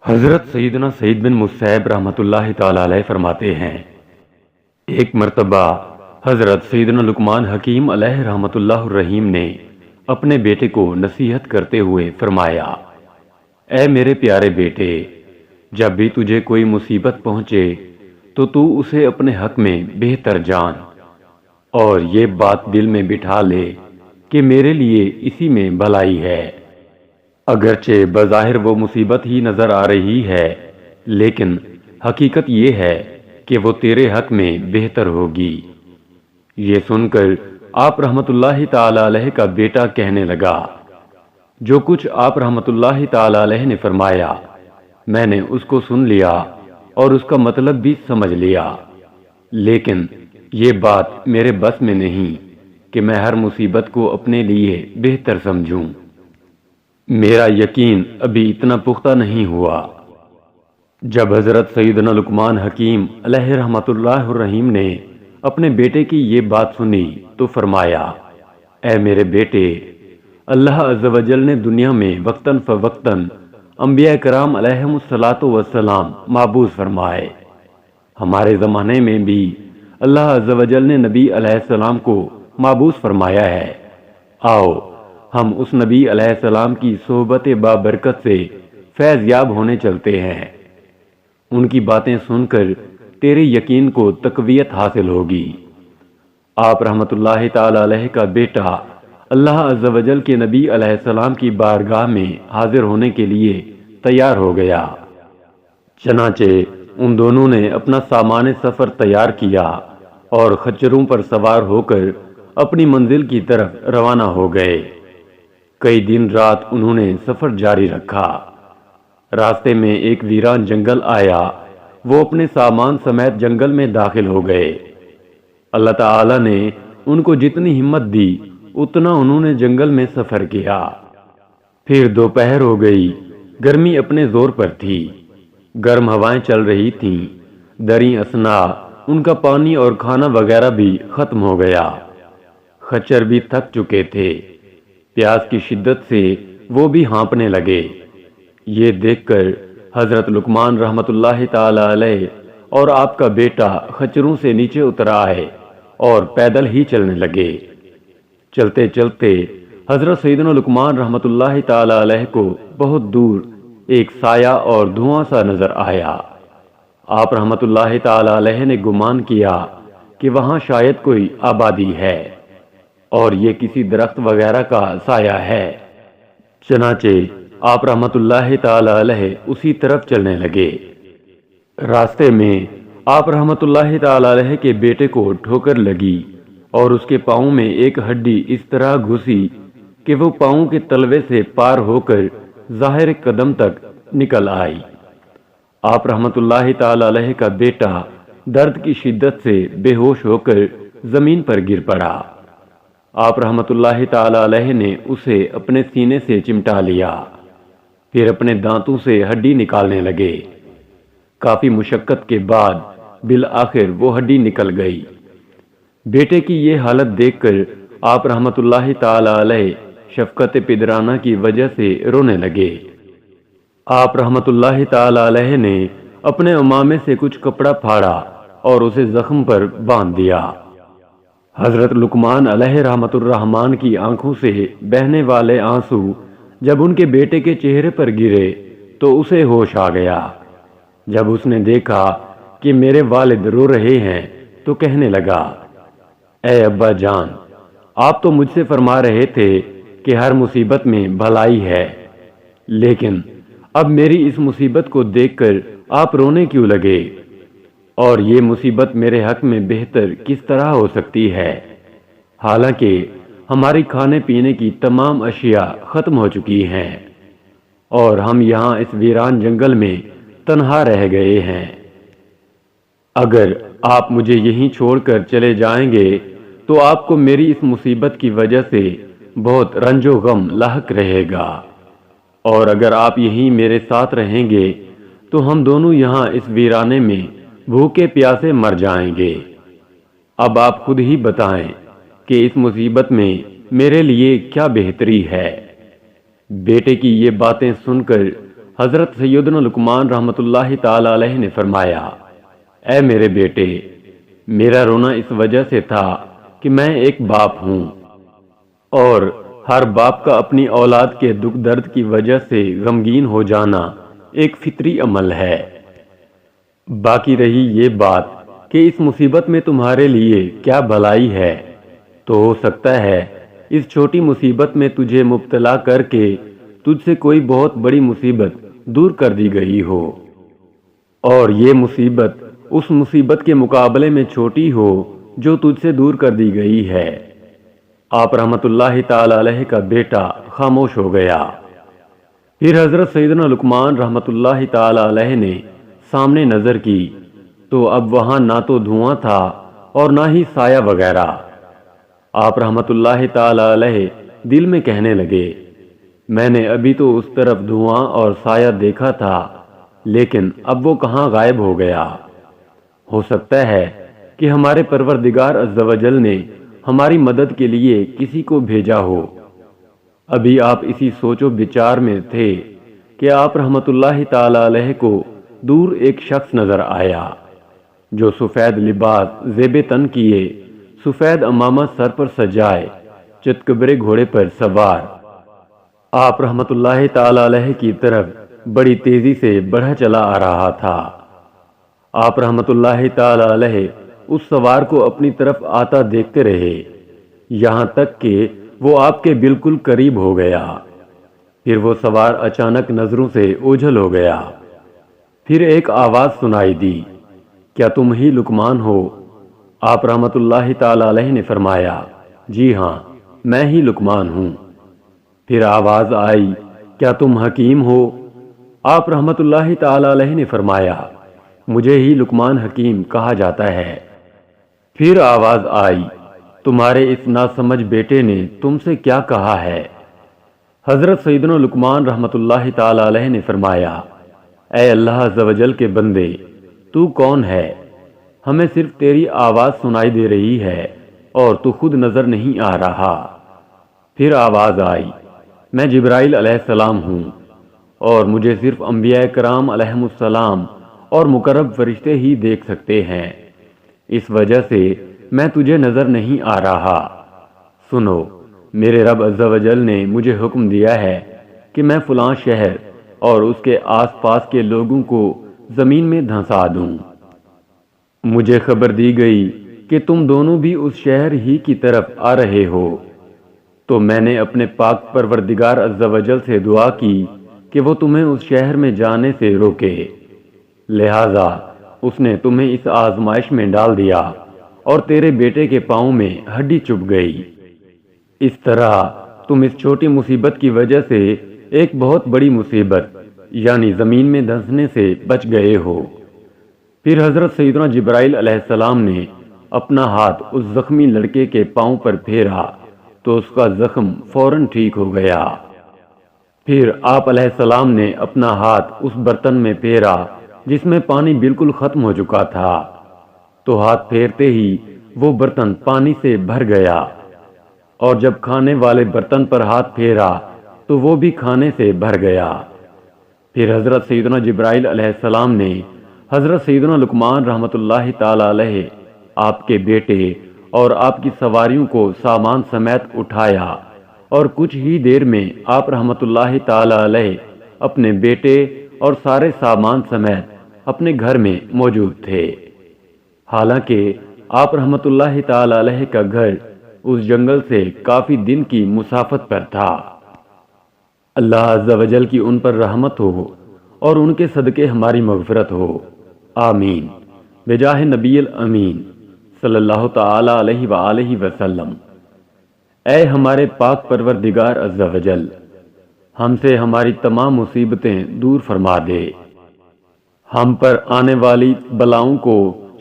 حضرت سیدنا سعید بن مسیب رحمۃ اللہ تعالی علیہ فرماتے ہیں، ایک مرتبہ حضرت سیدنا لقمان حکیم علیہ رحمۃ اللہ الرحیم نے اپنے بیٹے کو نصیحت کرتے ہوئے فرمایا، اے میرے پیارے بیٹے، جب بھی تجھے کوئی مصیبت پہنچے تو اسے اپنے حق میں بہتر جان اور یہ بات دل میں بٹھا لے کہ میرے لیے اسی میں بھلائی ہے۔ اگرچہ بظاہر وہ مصیبت ہی نظر آ رہی ہے، لیکن حقیقت یہ ہے کہ وہ تیرے حق میں بہتر ہوگی۔ یہ سن کر آپ رحمت اللہ تعالی علیہ کا بیٹا کہنے لگا، جو کچھ آپ رحمت اللہ تعالی علیہ نے فرمایا میں نے اس کو سن لیا اور اس کا مطلب بھی سمجھ لیا، لیکن یہ بات میرے بس میں نہیں کہ میں ہر مصیبت کو اپنے لیے بہتر سمجھوں۔ میرا یقین ابھی اتنا پختہ نہیں ہوا۔ جب حضرت سیدنا لقمان حکیم علیہ رحمۃ اللہ الرحیم نے اپنے بیٹے کی یہ بات سنی تو فرمایا، اے میرے بیٹے، اللہ عز و جل نے دنیا میں وقتاً فوقتاً انبیاء کرام علیہم الصلاۃ والسلام معبوث فرمائے۔ ہمارے زمانے میں بھی اللہ عز و جل نے نبی علیہ السلام کو معبوث فرمایا ہے۔ آؤ ہم اس نبی علیہ السلام کی صحبت بابرکت سے فیض یاب ہونے چلتے ہیں۔ ان کی باتیں سن کر تیرے یقین کو تقویت حاصل ہوگی۔ آپ رحمت اللہ تعالی علیہ کا بیٹا اللہ عز و جل کے نبی علیہ السلام کی بارگاہ میں حاضر ہونے کے لیے تیار ہو گیا۔ چنانچہ ان دونوں نے اپنا سامان سفر تیار کیا اور خچروں پر سوار ہو کر اپنی منزل کی طرف روانہ ہو گئے۔ کئی دن رات انہوں نے سفر جاری رکھا۔ راستے میں ایک ویران جنگل آیا، وہ اپنے سامان سمیت جنگل میں داخل ہو گئے۔ اللہ تعالی نے ان کو جتنی ہمت دی اتنا انہوں نے جنگل میں سفر کیا۔ پھر دوپہر ہو گئی، گرمی اپنے زور پر تھی، گرم ہوائیں چل رہی تھیں، دریں اثنا ان کا پانی اور کھانا وغیرہ بھی ختم ہو گیا۔ خچر بھی تھک چکے تھے، پیاس کی شدت سے وہ بھی ہانپنے لگے۔ یہ دیکھ کر حضرت لقمان رحمت اللہ تعالی علیہ اور آپ کا بیٹا خچروں سے نیچے اتر آئے اور پیدل ہی چلنے لگے۔ چلتے چلتے حضرت سیدنا لقمان رحمت اللہ تعالی علیہ کو بہت دور ایک سایہ اور دھواں سا نظر آیا۔ آپ رحمت اللہ تعالی علیہ نے گمان کیا کہ وہاں شاید کوئی آبادی ہے اور یہ کسی درخت وغیرہ کا سایہ ہے۔ چنانچہ آپ رحمت اللہ تعالی علیہ اسی طرف چلنے لگے۔ راستے میں آپ رحمت اللہ تعالی علیہ کے بیٹے کو ٹھوکر لگی اور اس کے پاؤں میں ایک ہڈی اس طرح گھسی کہ وہ پاؤں کے تلوے سے پار ہو کر ظاہر قدم تک نکل آئی۔ آپ رحمت اللہ تعالی علیہ کا بیٹا درد کی شدت سے بے ہوش ہو کر زمین پر گر پڑا۔ آپ رحمت اللہ تعالی علیہ نے اسے اپنے سینے سے چمٹا لیا، پھر اپنے دانتوں سے ہڈی نکالنے لگے۔ کافی مشقت کے بعد بالآخر وہ ہڈی نکل گئی۔ بیٹے کی یہ حالت دیکھ کر آپ رحمت اللہ تعالی علیہ شفقت پدرانہ کی وجہ سے رونے لگے۔ آپ رحمت اللہ تعالی علیہ نے اپنے عمامے سے کچھ کپڑا پھاڑا اور اسے زخم پر باندھ دیا۔ حضرت لقمان علیہ رحمت الرحمان کی آنکھوں سے بہنے والے آنسو جب ان کے بیٹے کے چہرے پر گرے تو اسے ہوش آ گیا۔ جب اس نے دیکھا کہ میرے والد رو رہے ہیں تو کہنے لگا، اے ابا جان، آپ تو مجھ سے فرما رہے تھے کہ ہر مصیبت میں بھلائی ہے، لیکن اب میری اس مصیبت کو دیکھ کر آپ رونے کیوں لگے؟ اور یہ مصیبت میرے حق میں بہتر کس طرح ہو سکتی ہے؟ حالانکہ ہماری کھانے پینے کی تمام اشیاء ختم ہو چکی ہیں اور ہم یہاں اس ویران جنگل میں تنہا رہ گئے ہیں۔ اگر آپ مجھے یہیں چھوڑ کر چلے جائیں گے تو آپ کو میری اس مصیبت کی وجہ سے بہت رنج و غم لاحق رہے گا، اور اگر آپ یہیں میرے ساتھ رہیں گے تو ہم دونوں یہاں اس ویرانے میں بھوکے پیاسے مر جائیں گے۔ اب آپ خود ہی بتائیں کہ اس مصیبت میں میرے لیے کیا بہتری ہے؟ بیٹے کی یہ باتیں سن کر حضرت سیدنا لقمان رحمۃ اللہ تعالی علیہ نے فرمایا، اے میرے بیٹے، میرا رونا اس وجہ سے تھا کہ میں ایک باپ ہوں، اور ہر باپ کا اپنی اولاد کے دکھ درد کی وجہ سے غمگین ہو جانا ایک فطری عمل ہے۔ باقی رہی یہ بات کہ اس مصیبت میں تمہارے لیے کیا بھلائی ہے، تو ہو سکتا ہے اس چھوٹی مصیبت میں تجھے مبتلا کر کے تجھ سے کوئی بہت بڑی مصیبت دور کر دی گئی ہو، اور یہ مصیبت اس مصیبت کے مقابلے میں چھوٹی ہو جو تجھ سے دور کر دی گئی ہے۔ آپ رحمت اللہ تعالی علیہ کا بیٹا خاموش ہو گیا۔ پھر حضرت سیدنا لقمان رحمت اللہ تعالی علیہ نے سامنے نظر کی تو اب وہاں نہ تو دھواں تھا اور نہ ہی سایہ وغیرہ۔ آپ رحمت اللہ تعالی علیہ دل میں کہنے لگے، میں نے ابھی تو اس طرف دھواں اور سایہ دیکھا تھا، لیکن اب وہ کہاں غائب ہو گیا؟ ہو سکتا ہے کہ ہمارے پروردگار عز و جل نے ہماری مدد کے لیے کسی کو بھیجا ہو۔ ابھی آپ اسی سوچ و بچار میں تھے کہ آپ رحمت اللہ تعالی علیہ کو دور ایک شخص نظر آیا جو سفید لباس زیب تن کیے، سفید عمامہ سر پر سجائے، چتکبرے گھوڑے پر سوار آپ رحمت اللہ تعالی علیہ کی طرف بڑی تیزی سے بڑھا چلا آ رہا تھا۔ آپ رحمت اللہ تعالی علیہ اس سوار کو اپنی طرف آتا دیکھتے رہے، یہاں تک کہ وہ آپ کے بالکل قریب ہو گیا۔ پھر وہ سوار اچانک نظروں سے اوجھل ہو گیا۔ پھر ایک آواز سنائی دی، کیا تم ہی لقمان ہو؟ آپ رحمت اللہ تعالی علیہ نے فرمایا، جی ہاں، میں ہی لقمان ہوں۔ پھر آواز آئی، کیا تم حکیم ہو؟ آپ رحمت اللہ تعالی علیہ نے فرمایا، مجھے ہی لقمان حکیم کہا جاتا ہے۔ پھر آواز آئی، تمہارے اس ناسمجھ بیٹے نے تم سے کیا کہا ہے؟ حضرت سیدنا لقمان رحمت اللہ تعالی علیہ نے فرمایا، اے اللہ عز و جل کے بندے، تو کون ہے؟ ہمیں صرف تیری آواز سنائی دے رہی ہے اور تو خود نظر نہیں آ رہا۔ پھر آواز آئی، میں جبرائیل علیہ السلام ہوں، اور مجھے صرف انبیاء کرام علیہم السلام اور مقرب فرشتے ہی دیکھ سکتے ہیں، اس وجہ سے میں تجھے نظر نہیں آ رہا۔ سنو، میرے رب عز و جل نے مجھے حکم دیا ہے کہ میں فلاں شہر اور اس کے آس پاس کے لوگوں کو زمین میں دھنسا دوں۔ مجھے خبر دی گئی کہ تم دونوں بھی اس شہر ہی کی طرف آ رہے ہو، تو میں نے اپنے پاک پروردگار عز و جل سے دعا کی کہ وہ تمہیں اس شہر میں جانے سے روکے، لہذا اس نے تمہیں اس آزمائش میں ڈال دیا اور تیرے بیٹے کے پاؤں میں ہڈی چبھ گئی۔ اس طرح تم اس چھوٹی مصیبت کی وجہ سے ایک بہت بڑی مصیبت یعنی زمین میں دھنسنے سے بچ گئے ہو۔ پھر حضرت سیدنا جبرائیل علیہ السلام نے اپنا ہاتھ اس زخمی لڑکے کے پاؤں پر پھیرا تو اس کا زخم فوراً ٹھیک ہو گیا۔ پھر آپ علیہ السلام نے اپنا ہاتھ اس برتن میں پھیرا جس میں پانی بالکل ختم ہو چکا تھا، تو ہاتھ پھیرتے ہی وہ برتن پانی سے بھر گیا، اور جب کھانے والے برتن پر ہاتھ پھیرا تو وہ بھی کھانے سے بھر گیا۔ پھر حضرت سیدنا جبرائیل علیہ السلام نے حضرت سیدنا لقمان رحمت اللہ تعالی علیہ آپ کے بیٹے اور آپ کی سواریوں کو سامان سمیت اٹھایا، اور کچھ ہی دیر میں آپ رحمت اللہ تعالی علیہ اپنے بیٹے اور سارے سامان سمیت اپنے گھر میں موجود تھے۔ حالانکہ آپ رحمت اللہ تعالی علیہ کا گھر اس جنگل سے کافی دن کی مسافت پر تھا۔ اللہ عز و جل کی ان پر رحمت ہو اور ان کے صدقے ہماری مغفرت ہو، آمین، بجاہ نبی الامین صلی اللہ تعالی علیہ وآلہ وسلم۔ اے ہمارے پاک پروردگار عز و جل، ہم سے ہماری تمام مصیبتیں دور فرما دے، ہم پر آنے والی بلاؤں کو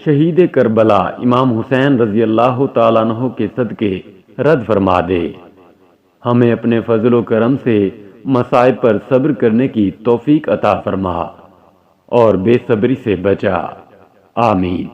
شہید کربلا امام حسین رضی اللہ تعالیٰ عنہ کے صدقے رد فرما دے، ہمیں اپنے فضل و کرم سے مصائب پر صبر کرنے کی توفیق عطا فرما اور بے صبری سے بچا، آمین۔